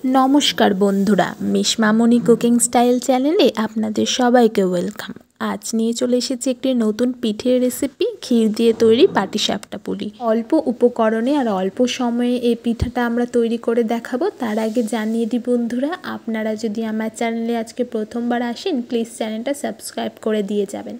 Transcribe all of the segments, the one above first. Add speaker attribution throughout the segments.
Speaker 1: नमस्कार बंधुरा miss मामनी cooking style चैनेले आपनादेर सबाइके वेलकाम। आज निये चले एसेछि एकटी नतून पिठेर रेसिपि क्षीर दिये तैरी पाटिसापटा पुली। अल्प उपकरणे और अल्प समये एई पिठाटा आमरा तैरी करे देखाबो। तार आगे जानिये दिई बंधुरा, आपनारा जदि आमार चैनेले आजके प्रथमबार आसेन प्लिज चैनेलटा सबस्क्राइब करे दिये जाबेन।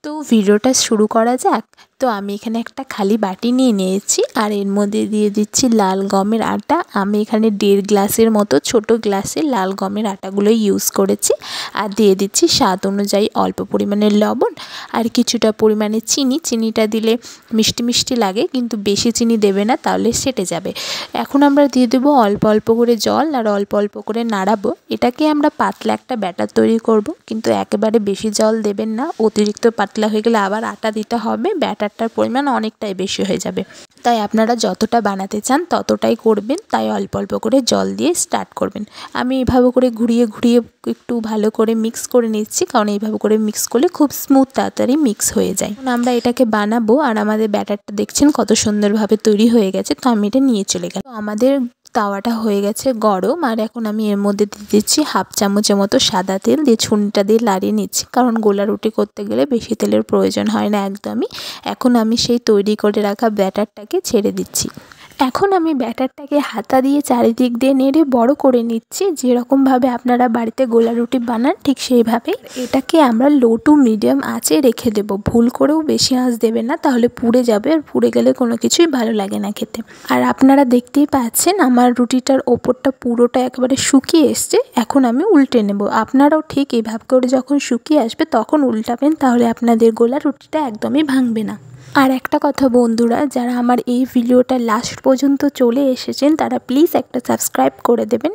Speaker 1: तो भिडियोटा शुरू करा जाक। तो आमी एखाने एकटा खाली बाटी निये निয়েছি और एर मध्य दिए दिচ্ছি लाल गमेर आटा। आमी एखाने 1.5 ग्लासेर मतो छोटो ग्लासे लाल गमेर आटागुलो यूज करेছি और दिए दिচ্ছি स्वाद अनुयायी अल्प परिमाणे लवण और किछुटा परिमाणे चिनी। चिनिटा दिले मिष्टि मिष्टि लागे किन्तु बेशी चिनी देबे ना, ताहले सेटे जाबे। एखन आमरा दिए देब अल्प अल्प करे जल और अल्प अल्प करे नाड़ाबो। एटाके आमरा पातला एकटा बैटार तैरी करब, किन्तु एकेबारे बेशी जल देबेन ना, अतिरिक्त पातला हये गेले आबार आटा दिते हबे, बैटारटार परिमाण अनेकटाई बेशी हये जाबे। ताई आपनारा যতটা বানাতে চান ততটাই করবেন, তাই অল্প অল্প করে জল দিয়ে স্টার্ট করবেন। আমি এইভাবে করে ঘুরিয়ে ঘুরিয়ে একটু ভালো করে মিক্স করে নিচ্ছি, কারণ এইভাবে করে মিক্স করলে খুব স্মুথ তাড়াতাড়ি মিক্স হয়ে যায়। এখন আমরা এটাকে বানাবো আর আমাদের ব্যাটারটা দেখছেন কত সুন্দরভাবে তৈরি হয়ে গেছে। তো আমি এটা নিয়ে চলে গেলাম। আমাদের তাওয়াটা হয়ে গেছে গরম আর এখন আমি এর মধ্যে দিয়ে দিচ্ছি হাফ চামচের মতো সাদা তেল দিয়ে ছুনিটা দিয়ে লাড়িয়ে নিচ্ছি, কারণ গোলা রুটি করতে গেলে বেশি তেলের প্রয়োজন হয় না একদমই। এখন আমি সেই তৈরি করে রাখা ব্যাটারটাকে ছেড়ে দিচ্ছি। এখন আমি ব্যাটারটাকে হাতা দিয়ে চারিদিক দিয়ে নেড়ে বড় করে নিচ্ছি, যেরকমভাবে আপনারা বাড়িতে গোলা রুটি বানান ঠিক সেইভাবেই। এটাকে আমরা লো টু মিডিয়াম আঁচে রেখে দেব, ভুল করেও বেশি আঁচ দেবেন না, তাহলে পুড়ে যাবে আর পুড়ে গেলে কোনো কিছুই ভালো লাগে না খেতে। আর আপনারা দেখতেই পাচ্ছেন আমার রুটিটার ওপরটা পুরোটা একেবারে শুকিয়ে এসছে। এখন আমি উল্টে নেব। আপনারাও ঠিক এইভাবে করে যখন শুকিয়ে আসবে তখন উল্টাবেন, তাহলে আপনাদের গোলা রুটিটা একদমই ভাঙবে না। আর একটা কথা বন্ধুরা, যারা আমার এই ভিডিওটা লাস্ট পর্যন্ত চলে এসেছেন তারা প্লিজ একটা সাবস্ক্রাইব করে দেবেন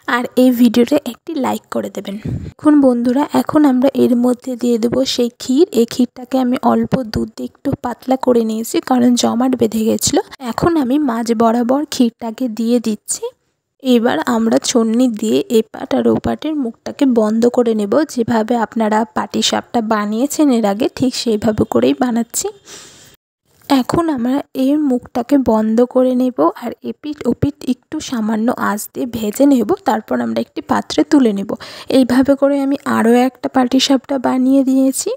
Speaker 1: আর এই ভিডিওতে একটি লাইক করে দেবেন। এখন বন্ধুরা, এখন আমরা এর মধ্যে দিয়ে দেবো সেই ক্ষীর। এই ক্ষীরটাকে আমি অল্প দুধ দিয়ে একটু পাতলা করে নিয়েছি, কারণ জমাট বেঁধে গেছিলো। এখন আমি মাঝ বরাবর ক্ষীরটাকে দিয়ে দিচ্ছি। এবার আমরা ছন্নি দিয়ে এপাট আর ওপাটের মুখটাকে বন্ধ করে নেব, যেভাবে আপনারা পাটিসাপটা বানিয়েছেন এর আগে ঠিক সেইভাবে করেই বানাচ্ছি। এখন আমরা এর মুখটাকে বন্ধ করে নেব আর এপিট ওপিট একটু সামান্য আঁচ দিয়ে ভেজে নেব, তারপর আমরা একটি পাত্রে তুলে নেব। এইভাবে করে আমি আরও একটা পাটিসাপটা বানিয়ে দিয়েছি।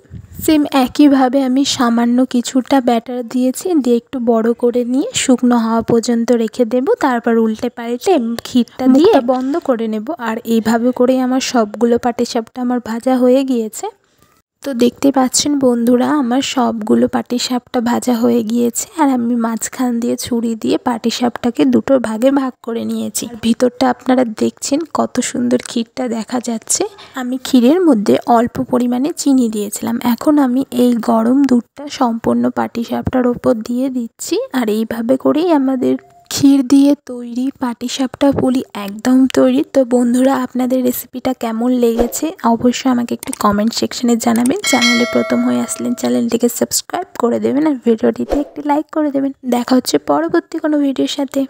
Speaker 1: সেম একইভাবে আমি সামান্য কিছুটা ব্যাটার দিয়েছি, দিয়ে একটু বড় করে নিয়ে শুকনো হওয়া পর্যন্ত রেখে দেব, তারপর উল্টে পাল্টে ক্ষীরটা দিয়ে বন্ধ করে নেব। আর এইভাবে করেই আমার সবগুলো পাটিসাপটা আমার ভাজা হয়ে গিয়েছে। তো দেখতে পাচ্ছেন বন্ধুরা, আমার সবগুলো পাটিসাপটা ভাজা হয়ে গিয়েছে আর আমি মাঝখান দিয়ে ছুরি দিয়ে পাটিসাপটাকে দুটো ভাগে ভাগ করে নিয়েছি। ভিতরটা আপনারা দেখছেন কত সুন্দর ক্ষীরটা দেখা যাচ্ছে। আমি ক্ষীরের মধ্যে অল্প পরিমাণে চিনি দিয়েছিলাম। এখন আমি এই গরম দুধটা সম্পূর্ণ পাটিসাপটার ওপর দিয়ে দিচ্ছি আর এইভাবে করেই আমাদের ক্ষীর দিয়ে তৈরি পাটিসাপটা পুলি একদম তৈরি। তো বন্ধুরা, আপনাদের রেসিপিটা কেমন লেগেছে অবশ্যই আমাকে একটি কমেন্ট সেকশনে জানাবেন। চ্যানেলে প্রথম হয়ে আসলেন চ্যানেলটিকে সাবস্ক্রাইব করে দেবেন আর ভিডিওটিতে একটি লাইক করে দেবেন। দেখা হচ্ছে পরবর্তী কোনো ভিডিওর সাথে।